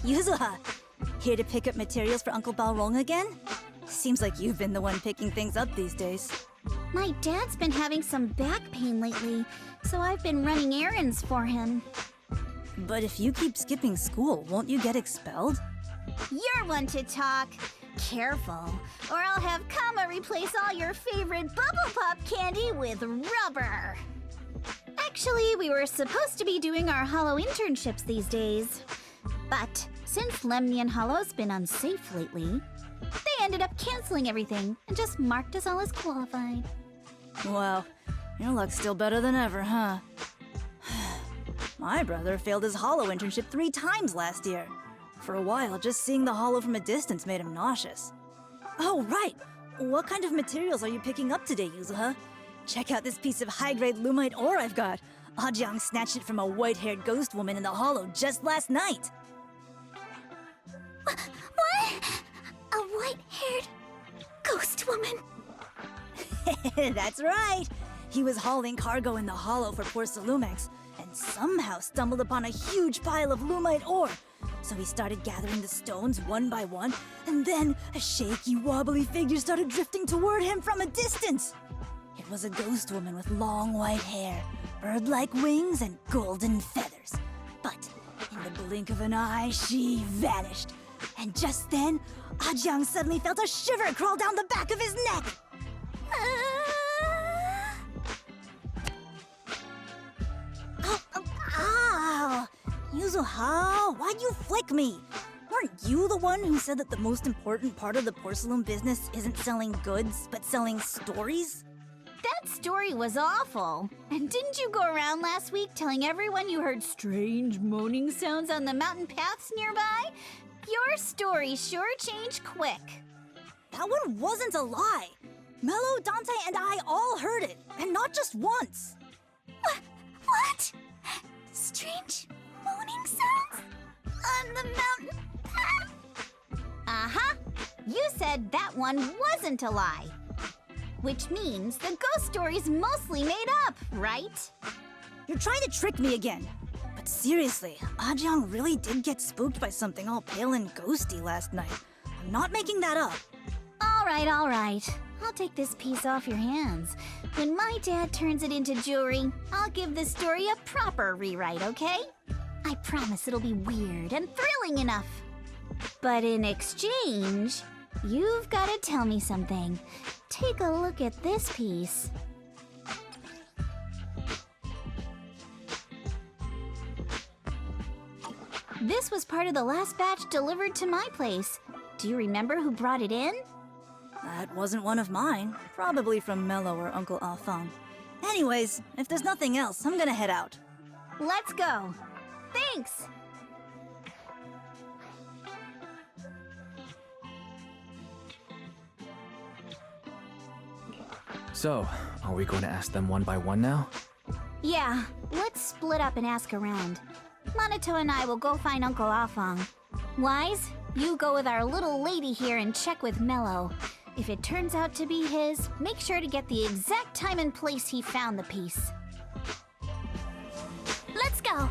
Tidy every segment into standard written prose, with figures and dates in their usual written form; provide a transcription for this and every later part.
Yuzuha! Here to pick up materials for Uncle Balrong again? Seems like you've been the one picking things up these days. My dad's been having some back pain lately, so I've been running errands for him. But if you keep skipping school, won't you get expelled? You're one to talk. Careful, or I'll have Kama replace all your favorite Bubble Pop candy with rubber. Actually, we were supposed to be doing our Hollow internships these days. But since Lemnian Hollow's been unsafe lately, they ended up canceling everything and just marked us all as qualified. Wow, your luck's still better than ever, huh? My brother failed his Hollow internship 3 times last year. For a while, just seeing the Hollow from a distance made him nauseous. Oh, right! What kind of materials are you picking up today, Yuzuha? Check out this piece of high-grade lumite ore I've got. Ajang snatched it from a white-haired ghost woman in the Hollow just last night. What? A white-haired ghost woman? That's right! He was hauling cargo in the Hollow for poor Salumex, and somehow stumbled upon a huge pile of lumite ore. So he started gathering the stones one by one, and then a shaky, wobbly figure started drifting toward him from a distance. It was a ghost woman with long white hair, bird-like wings, and golden feathers. But in the blink of an eye, she vanished. And just then, Ajang suddenly felt a shiver crawl down the back of his neck. Ow! Yuzuha, why'd you flick me? Weren't you the one who said that the most important part of the porcelain business isn't selling goods, but selling stories? That story was awful. And didn't you go around last week telling everyone you heard strange moaning sounds on the mountain paths nearby? Your story sure changed quick. That one wasn't a lie. Mello, Dante, and I all heard it, and not just once. What? Strange moaning sounds? On the mountain path? Uh-huh. You said that one wasn't a lie. Which means the ghost story's mostly made up, right? You're trying to trick me again. But seriously, Ajang really did get spooked by something all pale and ghosty last night. I'm not making that up. All right. I'll take this piece off your hands. When my dad turns it into jewelry, I'll give this story a proper rewrite, okay? I promise it'll be weird and thrilling enough. But in exchange, you've got to tell me something. Take a look at this piece. This was part of the last batch delivered to my place. Do you remember who brought it in? That wasn't one of mine. Probably from Mello or Uncle Alphon. Anyways, if there's nothing else, I'm gonna head out. Let's go. Thanks! So, are we going to ask them one by one now? Yeah, let's split up and ask around. Monato and I will go find Uncle Afong. Wise, you go with our little lady here and check with Mello. If it turns out to be his, make sure to get the exact time and place he found the piece. Let's go!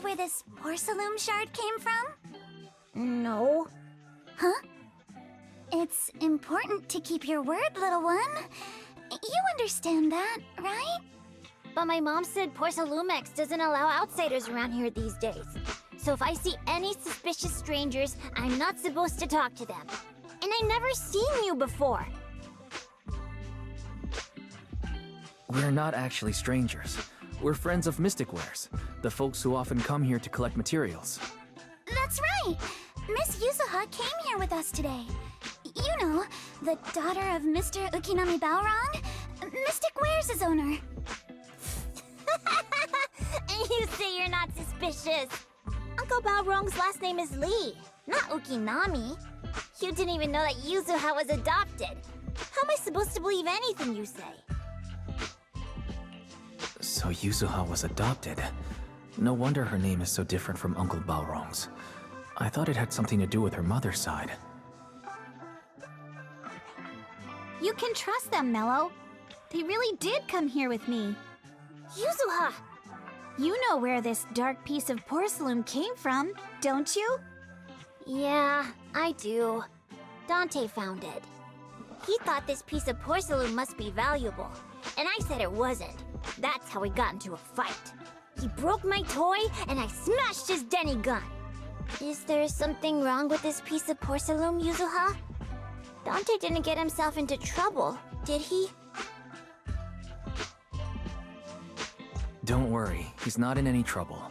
where this porcelain shard came from? No. Huh? It's important to keep your word, little one. You understand that, right? But my mom said Porcelumex doesn't allow outsiders around here these days. So if I see any suspicious strangers, I'm not supposed to talk to them. And I never seen you before. We're not actually strangers. We're friends of Mystic Wares, the folks who often come here to collect materials. That's right! Miss Yuzuha came here with us today. You know, the daughter of Mr. Ukinami Balrong, Mystic Wares' owner. And you say you're not suspicious. Uncle Balrong's last name is Lee, not Ukinami. You didn't even know that Yuzuha was adopted. How am I supposed to believe anything you say? So Yuzuha was adopted. No wonder her name is so different from Uncle Balrong's. I thought it had something to do with her mother's side. You can trust them, Mello. They really did come here with me. Yuzuha! You know where this dark piece of porcelain came from, don't you? Yeah, I do. Dante found it. He thought this piece of porcelain must be valuable, and I said it wasn't. That's how we got into a fight. He broke my toy, and I smashed his Denny gun. Is there something wrong with this piece of porcelain, Yuzuha? Dante didn't get himself into trouble, did he? Don't worry, he's not in any trouble.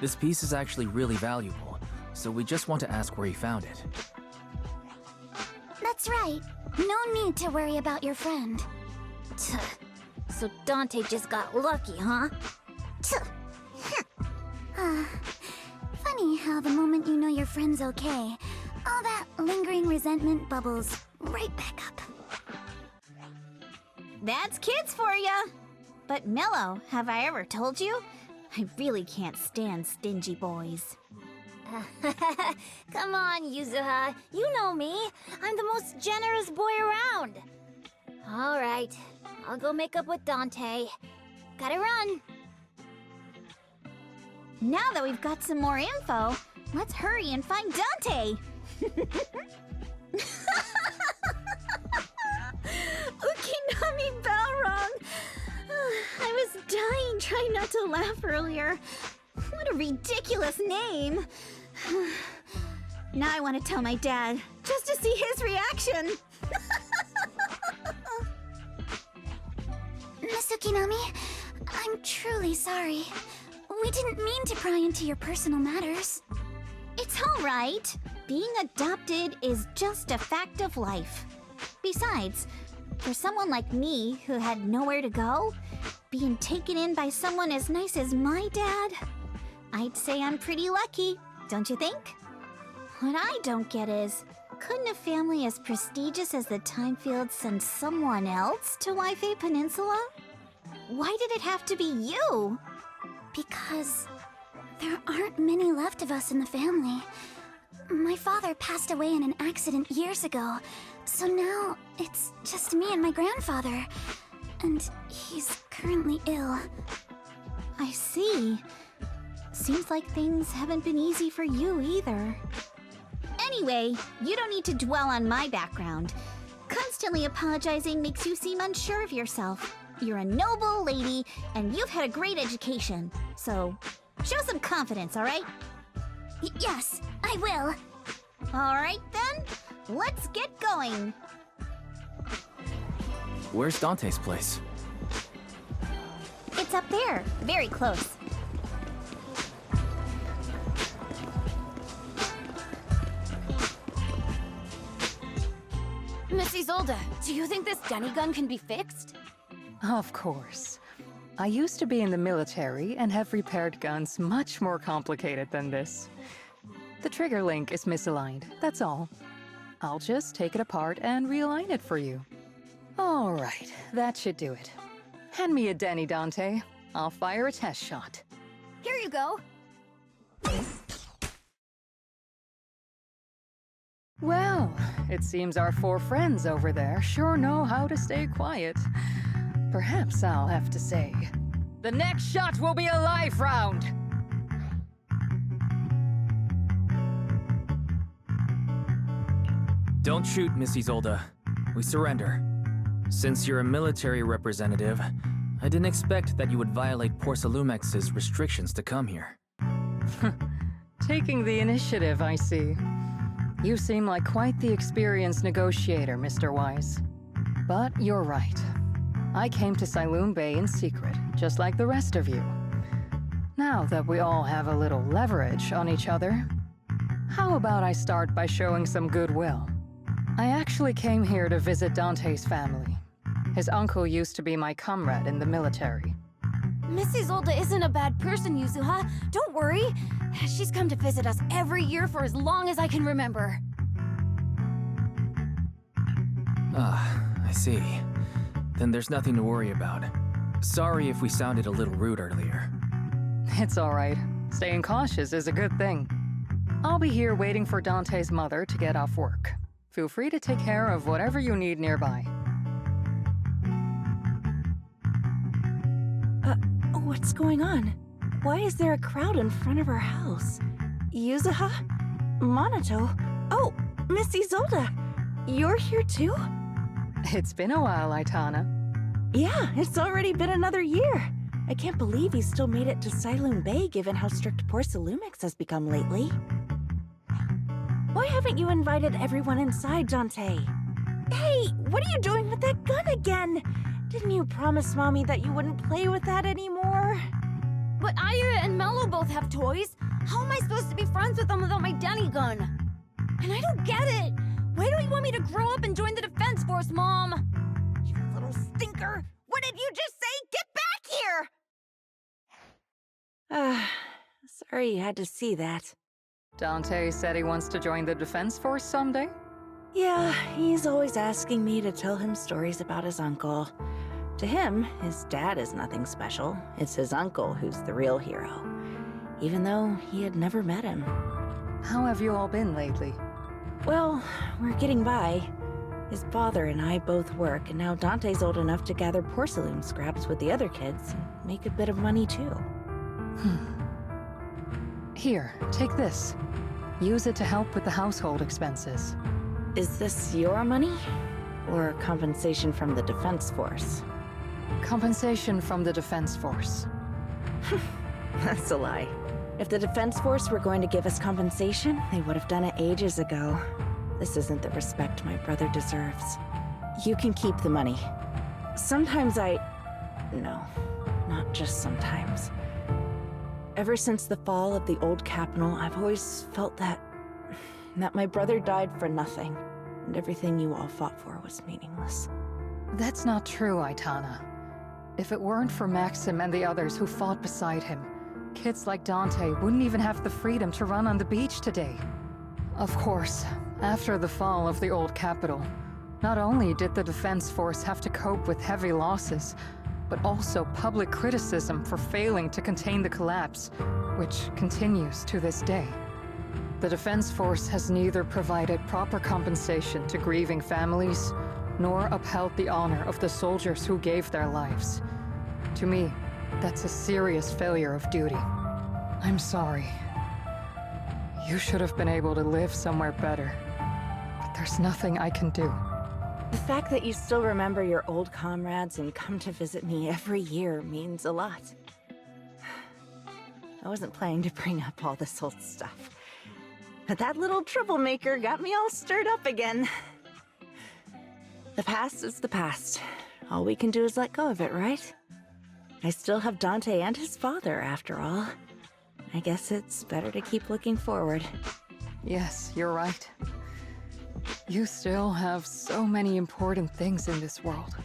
This piece is actually really valuable, so we just want to ask where he found it. That's right. No need to worry about your friend. So Dante just got lucky, huh? Funny how the moment you know your friend's okay, all that lingering resentment bubbles right back up. That's kids for ya! But Mello, have I ever told you? I really can't stand stingy boys. Come on, Yuzuha. You know me. I'm the most generous boy around. All right. I'll go make up with Dante. Gotta run. Now that we've got some more info, let's hurry and find Dante! Ukinami Balrong! I was dying trying not to laugh earlier. What a ridiculous name! Now I want to tell my dad, just to see his reaction! Miss Ukinami, I'm truly sorry. We didn't mean to pry into your personal matters. It's all right. Being adopted is just a fact of life. Besides, for someone like me who had nowhere to go, being taken in by someone as nice as my dad, I'd say I'm pretty lucky, don't you think? What I don't get is, couldn't a family as prestigious as the Timefields send someone else to Waifei Peninsula? Why did it have to be you? Because there aren't many left of us in the family. My father passed away in an accident years ago, so now it's just me and my grandfather. And he's currently ill. I see. Seems like things haven't been easy for you either. Anyway, you don't need to dwell on my background. Constantly apologizing makes you seem unsure of yourself. You're a noble lady, and you've had a great education. So, show some confidence, all right? Yes, I will. All right, then. Let's get going. Where's Dante's place? It's up there, very close. Miss Isolde, do you think this Denny gun can be fixed? Of course. I used to be in the military and have repaired guns much more complicated than this. The trigger link is misaligned, that's all. I'll just take it apart and realign it for you. All right, that should do it. Hand me a Denny, Dante. I'll fire a test shot. Here you go. Well, it seems our four friends over there sure know how to stay quiet. Perhaps I'll have to say, the next shot will be a live round! Don't shoot, Miss Isolde. We surrender. Since you're a military representative, I didn't expect that you would violate Porcelumex's restrictions to come here. Taking the initiative, I see. You seem like quite the experienced negotiator, Mr. Wise. But you're right. I came to Sailoon Bay in secret, just like the rest of you. Now that we all have a little leverage on each other, how about I start by showing some goodwill? I actually came here to visit Dante's family. His uncle used to be my comrade in the military. Miss Isolde isn't a bad person, Yuzuha. Don't worry. She's come to visit us every year for as long as I can remember. Ah, I see. Then there's nothing to worry about. Sorry if we sounded a little rude earlier. It's all right. Staying cautious is a good thing. I'll be here waiting for Dante's mother to get off work. Feel free to take care of whatever you need nearby. What's going on? Why is there a crowd in front of our house? Yuzuha? Monato? Oh, Miss Isolde! You're here too? It's been a while, Aitana. Yeah, it's already been another year. I can't believe you still made it to Sailoon Bay given how strict Porcelumix has become lately. Why haven't you invited everyone inside, Dante? Hey, what are you doing with that gun again? Didn't you promise Mommy that you wouldn't play with that anymore? But Aya and Mello both have toys. How am I supposed to be friends with them without my Denny gun? And I don't get it. Why don't you want me to grow up and join the Defense Force, Mom? You little stinker! What did you just say? Get back here! Sorry you had to see that. Dante said he wants to join the Defense Force someday? Yeah, he's always asking me to tell him stories about his uncle. To him, his dad is nothing special. It's his uncle who's the real hero, even though he had never met him. How have you all been lately? Well, we're getting by. His father and I both work, and now Dante's old enough to gather porcelain scraps with the other kids and make a bit of money too. Here, take this. Use it to help with the household expenses. Is this your money? Or compensation from the Defense Force? Compensation from the Defense Force. That's a lie. If the Defense Force were going to give us compensation, they would have done it ages ago. This isn't the respect my brother deserves. You can keep the money. Sometimes No, not just sometimes. Ever since the fall of the old capital, I've always felt that my brother died for nothing, and everything you all fought for was meaningless. That's not true, Aitana. If it weren't for Maxim and the others who fought beside him, kids like Dante wouldn't even have the freedom to run on the beach today. Of course, after the fall of the old capital, not only did the Defense Force have to cope with heavy losses, but also public criticism for failing to contain the collapse, which continues to this day. The Defense Force has neither provided proper compensation to grieving families, nor upheld the honor of the soldiers who gave their lives. To me, that's a serious failure of duty. I'm sorry. You should have been able to live somewhere better, but there's nothing I can do. The fact that you still remember your old comrades and come to visit me every year means a lot. I wasn't planning to bring up all this old stuff, but that little troublemaker got me all stirred up again. The past is the past. All we can do is let go of it, right? I still have Dante and his father, after all. I guess it's better to keep looking forward. Yes, you're right. You still have so many important things in this world.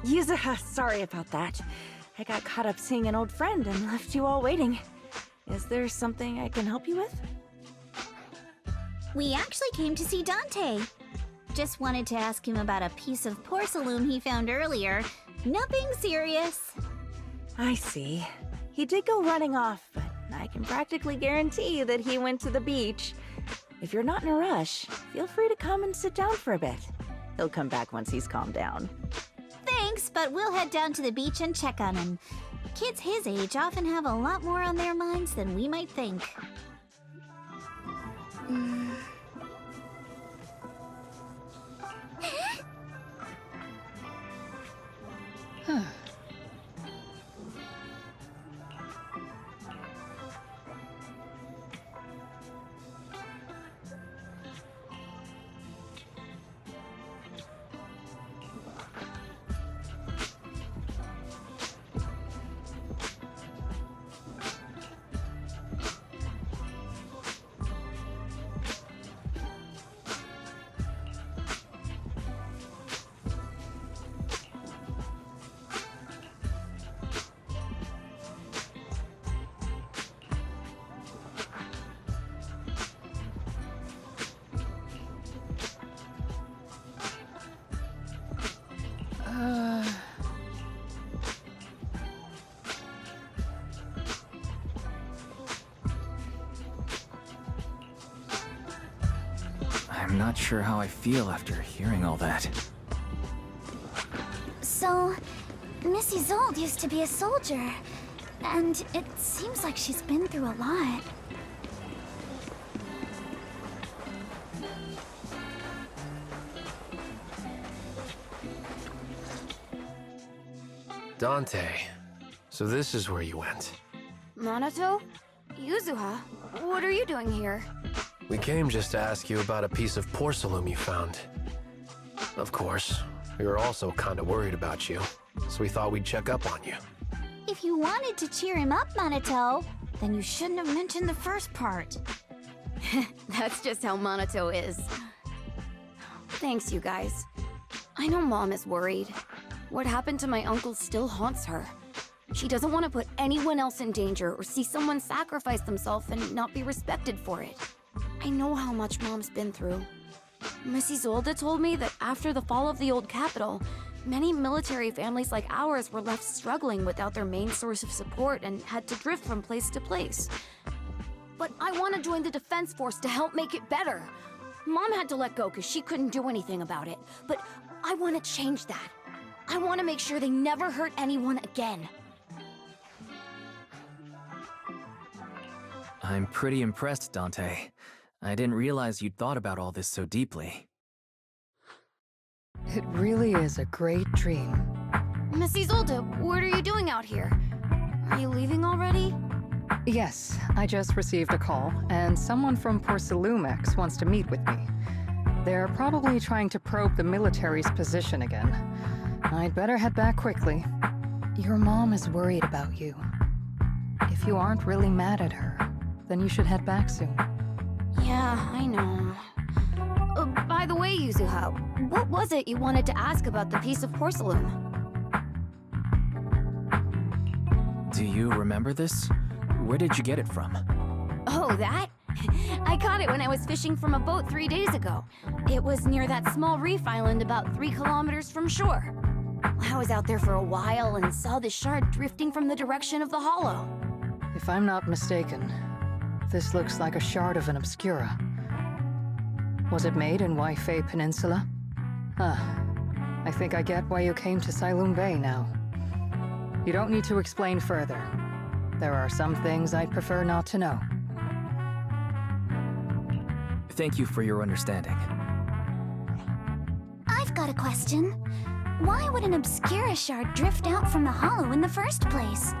Yuzuha, sorry about that. I got caught up seeing an old friend and left you all waiting. Is there something I can help you with? We actually came to see Dante. Just wanted to ask him about a piece of porcelain he found earlier. Nothing serious. I see. He did go running off, but I can practically guarantee that he went to the beach. If you're not in a rush, feel free to come and sit down for a bit. He'll come back once he's calmed down. Thanks, but we'll head down to the beach and check on him. Kids his age often have a lot more on their minds than we might think. I'm not sure how I feel after hearing all that. So, Miss Isolde used to be a soldier, and it seems like she's been through a lot. Dante, so this is where you went. Minato? Yuzuha? What are you doing here? We came just to ask you about a piece of porcelain you found. Of course, we were also kinda worried about you, so we thought we'd check up on you. If you wanted to cheer him up, Minato, then you shouldn't have mentioned the first part. That's just how Minato is. Thanks, you guys. I know Mom is worried. What happened to my uncle still haunts her. She doesn't want to put anyone else in danger or see someone sacrifice themselves and not be respected for it. I know how much Mom's been through. Miss Isolde told me that after the fall of the old capital, many military families like ours were left struggling without their main source of support and had to drift from place to place. But I want to join the defense force to help make it better. Mom had to let go because she couldn't do anything about it, but I want to change that. I want to make sure they never hurt anyone again. I'm pretty impressed, Dante. I didn't realize you'd thought about all this so deeply. It really is a great dream. Miss Isolde, what are you doing out here? Are you leaving already? Yes, I just received a call, and someone from Porcelumex wants to meet with me. They're probably trying to probe the military's position again. I'd better head back quickly. Your mom is worried about you. If you aren't really mad at her, then you should head back soon. Yeah, I know. By the way, Yuzuha, what was it you wanted to ask about the piece of porcelain? Do you remember this? Where did you get it from? Oh, that? I caught it when I was fishing from a boat 3 days ago. It was near that small reef island about 3 kilometers from shore. I was out there for a while and saw this shard drifting from the direction of the hollow. If I'm not mistaken, this looks like a shard of an Obscura. Was it made in Waifei Peninsula? I think I get why you came to Sailoon Bay now. You don't need to explain further. There are some things I'd prefer not to know. Thank you for your understanding. I've got a question. Why would an Obscura shard drift out from the hollow in the first place?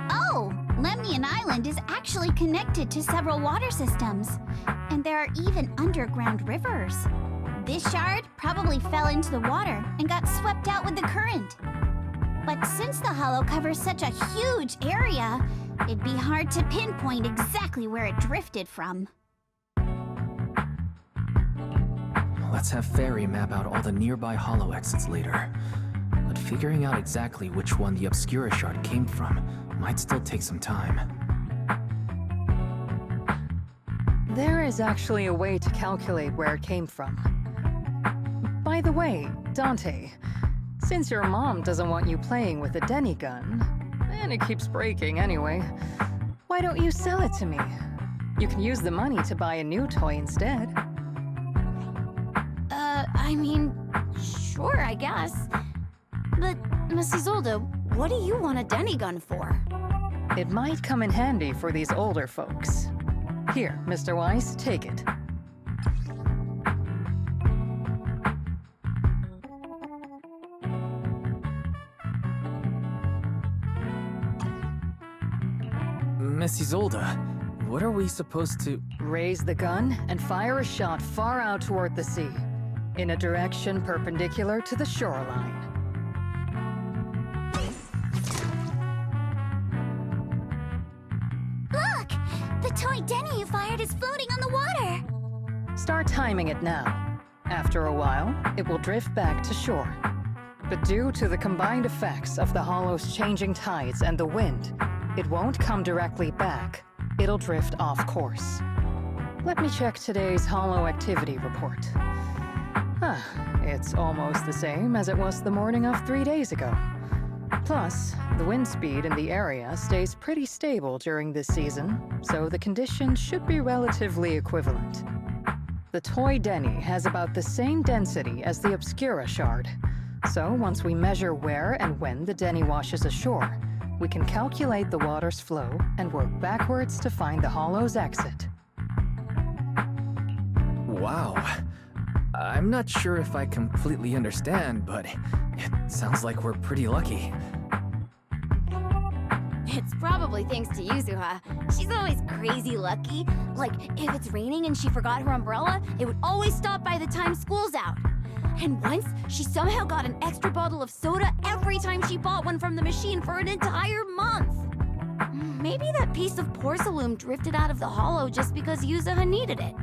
Oh, Lemnian Island is actually connected to several water systems, and there are even underground rivers. This shard probably fell into the water and got swept out with the current. But since the hollow covers such a huge area, it'd be hard to pinpoint exactly where it drifted from. Let's have Fairy map out all the nearby hollow exits later. But figuring out exactly which one the Obscura shard came from might still take some time. There is actually a way to calculate where it came from. By the way, Dante, since your mom doesn't want you playing with a Denny gun, and it keeps breaking anyway, why don't you sell it to me? You can use the money to buy a new toy instead. I mean, sure, I guess. But, Miss Isolde, what do you want a Denny gun for? It might come in handy for these older folks. Here, Mr. Weiss, take it. Miss Isolde, what are we supposed to... Raise the gun and fire a shot far out toward the sea, in a direction perpendicular to the shoreline. Look! The toy Denny you fired is floating on the water! Start timing it now. After a while, it will drift back to shore. But due to the combined effects of the hollow's changing tides and the wind, it won't come directly back. It'll drift off course. Let me check today's hollow activity report. It's almost the same as it was the morning of 3 days ago. Plus, the wind speed in the area stays pretty stable during this season, so the conditions should be relatively equivalent. The toy Denny has about the same density as the Obscura shard. So once we measure where and when the Denny washes ashore, we can calculate the water's flow and work backwards to find the hollow's exit. Wow. I'm not sure if I completely understand, but it sounds like we're pretty lucky. It's probably thanks to Yuzuha. She's always crazy lucky. Like, if it's raining and she forgot her umbrella, it would always stop by the time school's out. And once, she somehow got an extra bottle of soda every time she bought one from the machine for an entire month. Maybe that piece of porcelain drifted out of the hollow just because Yuzuha needed it.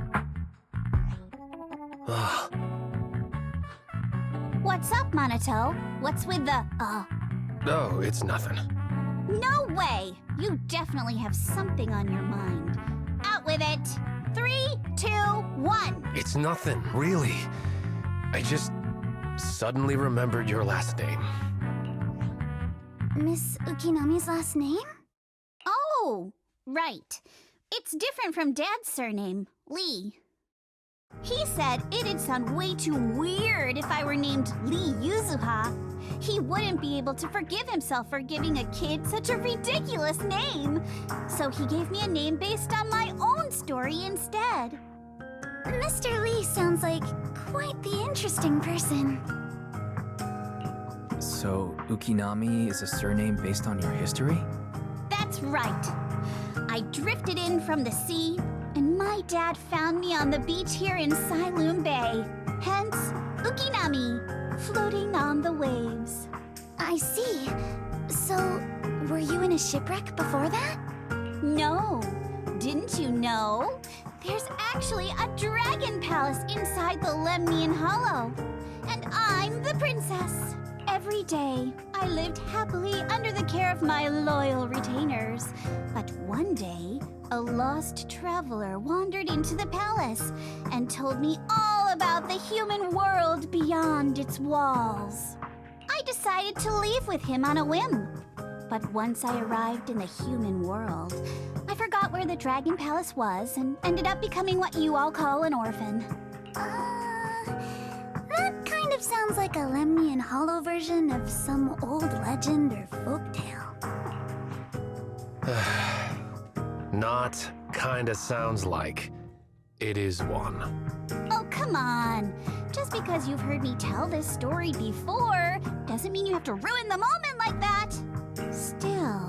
What's up, Monato? What's with the, No, it's nothing. No way! You definitely have something on your mind. Out with it! 3, 2, 1! It's nothing, really. I just suddenly remembered your last name. Miss Ukinami's last name? Oh, right. It's different from Dad's surname, Lee. He said it'd sound way too weird if I were named Lee Yuzuha. He wouldn't be able to forgive himself for giving a kid such a ridiculous name. So he gave me a name based on my own story instead. Mr. Lee sounds like quite the interesting person. So, Ukinami is a surname based on your history? That's right. I drifted in from the sea, and my dad found me on the beach here in Sailoon Bay. Hence, Ukinami, floating on the waves. I see. So, were you in a shipwreck before that? No. Didn't you know? There's actually a dragon palace inside the Lemnian Hollow. And I'm the princess. Every day, I lived happily under the care of my loyal retainers. But one day, a lost traveler wandered into the palace and told me all about the human world beyond its walls. I decided to leave with him on a whim. But once I arrived in the human world, I forgot where the Dragon Palace was and ended up becoming what you all call an orphan. That kind of sounds like a Lemnian Hollow version of some old legend or folktale. Not kinda sounds like. It is one. Oh, come on. Just because you've heard me tell this story before doesn't mean you have to ruin the moment like that. Still,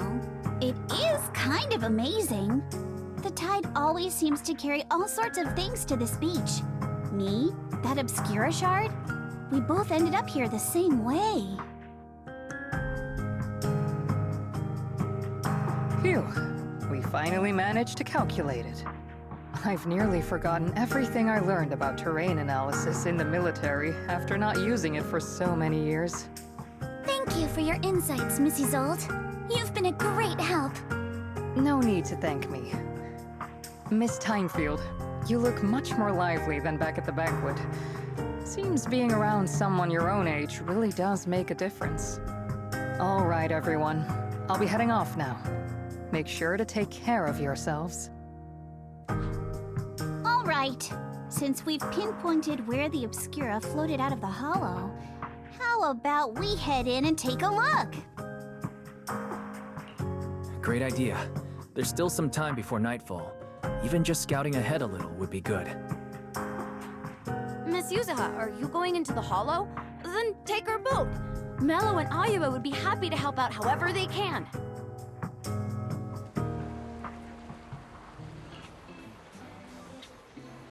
it is kind of amazing. The tide always seems to carry all sorts of things to this beach. Me, that Obscura shard, we both ended up here the same way. Phew, we finally managed to calculate it. I've nearly forgotten everything I learned about terrain analysis in the military after not using it for so many years. Thank you for your insights, Mrs. Zold. You've been a great help. No need to thank me. Miss Timefield, you look much more lively than back at the banquet. Seems being around someone your own age really does make a difference. All right, everyone. I'll be heading off now. Make sure to take care of yourselves. All right. Since we've pinpointed where the Obscura floated out of the hollow, how about we head in and take a look? Great idea. There's still some time before nightfall. Even just scouting ahead a little would be good. Miss Yuzuha, are you going into the hollow? Then take our boat. Mello and Ayuba would be happy to help out however they can.